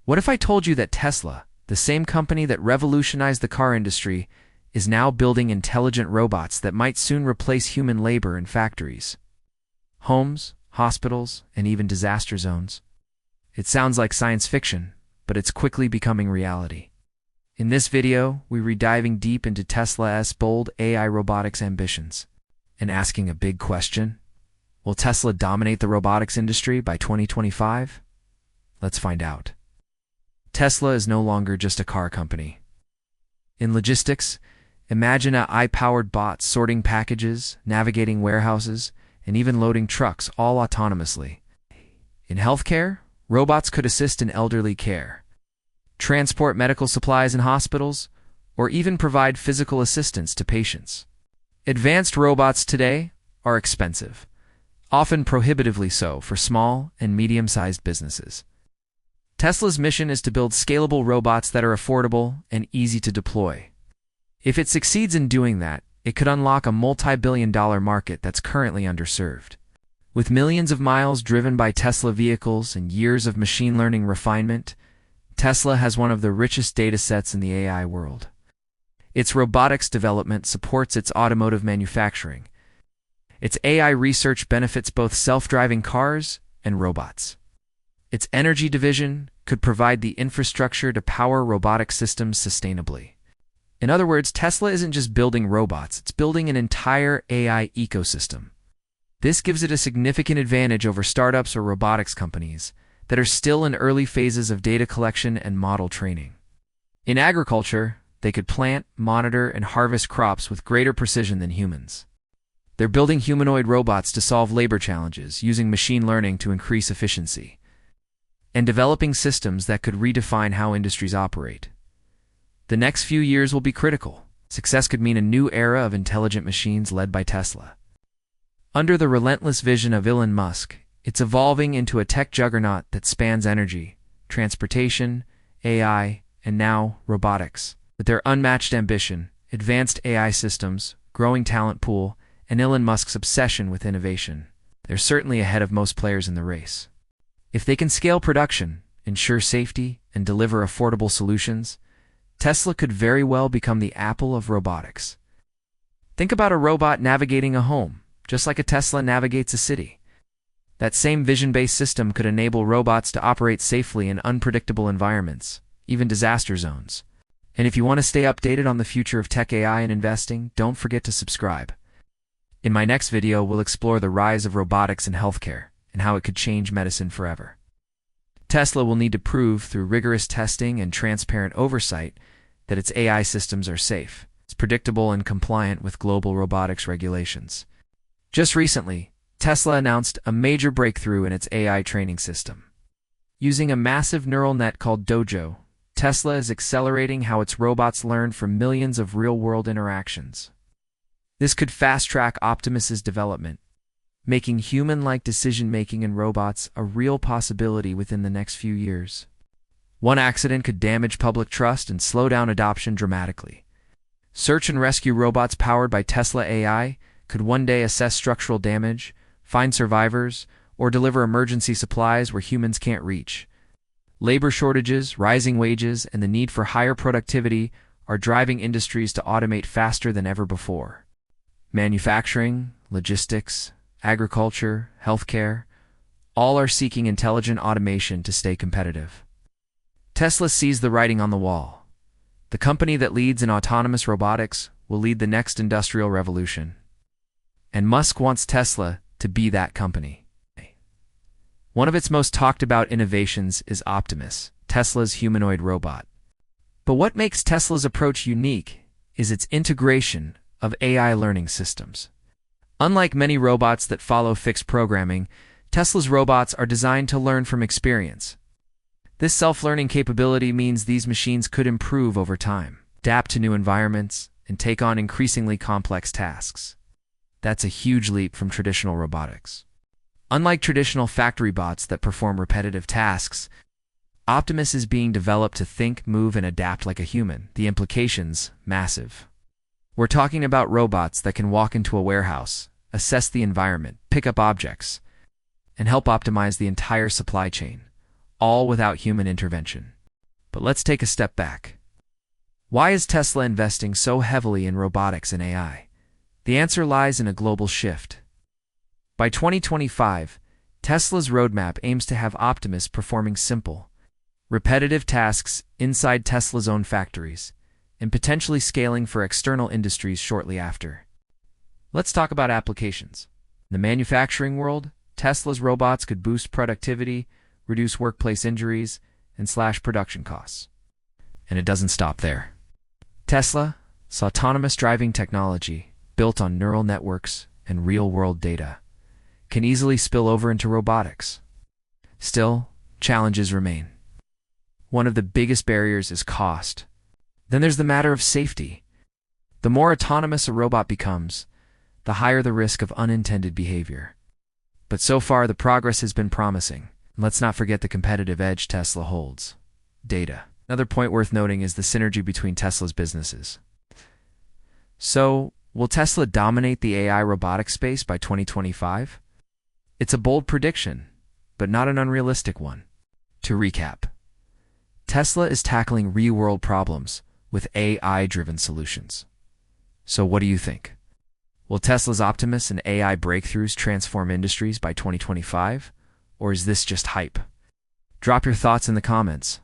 What if I told you that Tesla, the same company that revolutionized the car industry, is now building intelligent robots that might soon replace human labor in factories, homes, hospitals, and even disaster zones? It sounds like science fiction, but it's quickly becoming reality. In this video, we're diving deep into Tesla's bold AI robotics ambitions and asking a big question: will Tesla dominate the robotics industry by 2025? Let's find out. Tesla is no longer just a car company. In logistics, imagine an AI-powered bot sorting packages, navigating warehouses, and even loading trucks all autonomously. In healthcare, robots could assist in elderly care, transport medical supplies in hospitals, or even provide physical assistance to patients. Advanced robots today are expensive, often prohibitively so for small and medium-sized businesses. Tesla's mission is to build scalable robots that are affordable and easy to deploy. If it succeeds in doing that, it could unlock a multi-billion-dollar market that's currently underserved. With millions of miles driven by Tesla vehicles and years of machine learning refinement, Tesla has one of the richest datasets in the AI world. Its robotics development supports its automotive manufacturing. Its AI research benefits both self-driving cars and robots. Its energy division could provide the infrastructure to power robotic systems sustainably. In other words, Tesla isn't just building robots, it's building an entire AI ecosystem. This gives it a significant advantage over startups or robotics companies that are still in early phases of data collection and model training. In agriculture, they could plant, monitor, and harvest crops with greater precision than humans. They're building humanoid robots to solve labor challenges, using machine learning to increase efficiency, and developing systems that could redefine how industries operate. The next few years will be critical. Success could mean a new era of intelligent machines led by Tesla. Under the relentless vision of Elon Musk, it's evolving into a tech juggernaut that spans energy, transportation, AI, and now robotics. With their unmatched ambition, advanced AI systems, growing talent pool, and Elon Musk's obsession with innovation, they're certainly ahead of most players in the race. If they can scale production, ensure safety, and deliver affordable solutions, Tesla could very well become the Apple of robotics. Think about a robot navigating a home, just like a Tesla navigates a city. That same vision-based system could enable robots to operate safely in unpredictable environments, even disaster zones. And if you want to stay updated on the future of tech AI and investing, don't forget to subscribe. In my next video, we'll explore the rise of robotics in healthcare and how it could change medicine forever. Tesla will need to prove through rigorous testing and transparent oversight that its AI systems are safe, it's predictable, and compliant with global robotics regulations. Just recently, Tesla announced a major breakthrough in its AI training system. Using a massive neural net called Dojo, Tesla is accelerating how its robots learn from millions of real-world interactions. This could fast-track Optimus's development, making human-like decision-making in robots a real possibility within the next few years. One accident could damage public trust and slow down adoption dramatically. Search and rescue robots powered by Tesla AI could one day assess structural damage, find survivors, or deliver emergency supplies where humans can't reach. Labor shortages, rising wages, and the need for higher productivity are driving industries to automate faster than ever before. Manufacturing, logistics, agriculture, healthcare, all are seeking intelligent automation to stay competitive. Tesla sees the writing on the wall. The company that leads in autonomous robotics will lead the next industrial revolution. And Musk wants Tesla to be that company. One of its most talked about innovations is Optimus, Tesla's humanoid robot. But what makes Tesla's approach unique is its integration of AI learning systems. Unlike many robots that follow fixed programming, Tesla's robots are designed to learn from experience. This self-learning capability means these machines could improve over time, adapt to new environments, and take on increasingly complex tasks. That's a huge leap from traditional robotics. Unlike traditional factory bots that perform repetitive tasks, Optimus is being developed to think, move, and adapt like a human. The implications, massive. We're talking about robots that can walk into a warehouse, assess the environment, pick up objects, and help optimize the entire supply chain, all without human intervention. But let's take a step back. Why is Tesla investing so heavily in robotics and AI? The answer lies in a global shift. By 2025, Tesla's roadmap aims to have Optimus performing simple, repetitive tasks inside Tesla's own factories, and potentially scaling for external industries shortly after. Let's talk about applications. In the manufacturing world, Tesla's robots could boost productivity, reduce workplace injuries, and slash production costs. And it doesn't stop there. Tesla's autonomous driving technology, built on neural networks and real-world data, can easily spill over into robotics. Still, challenges remain. One of the biggest barriers is cost. Then there's the matter of safety. The more autonomous a robot becomes, the higher the risk of unintended behavior. But so far, the progress has been promising. Let's not forget the competitive edge Tesla holds: data. Another point worth noting is the synergy between Tesla's businesses. So, will Tesla dominate the AI robotics space by 2025? It's a bold prediction, but not an unrealistic one. To recap, Tesla is tackling real-world problems with AI-driven solutions. So what do you think? Will Tesla's Optimus and AI breakthroughs transform industries by 2025? Or is this just hype? Drop your thoughts in the comments.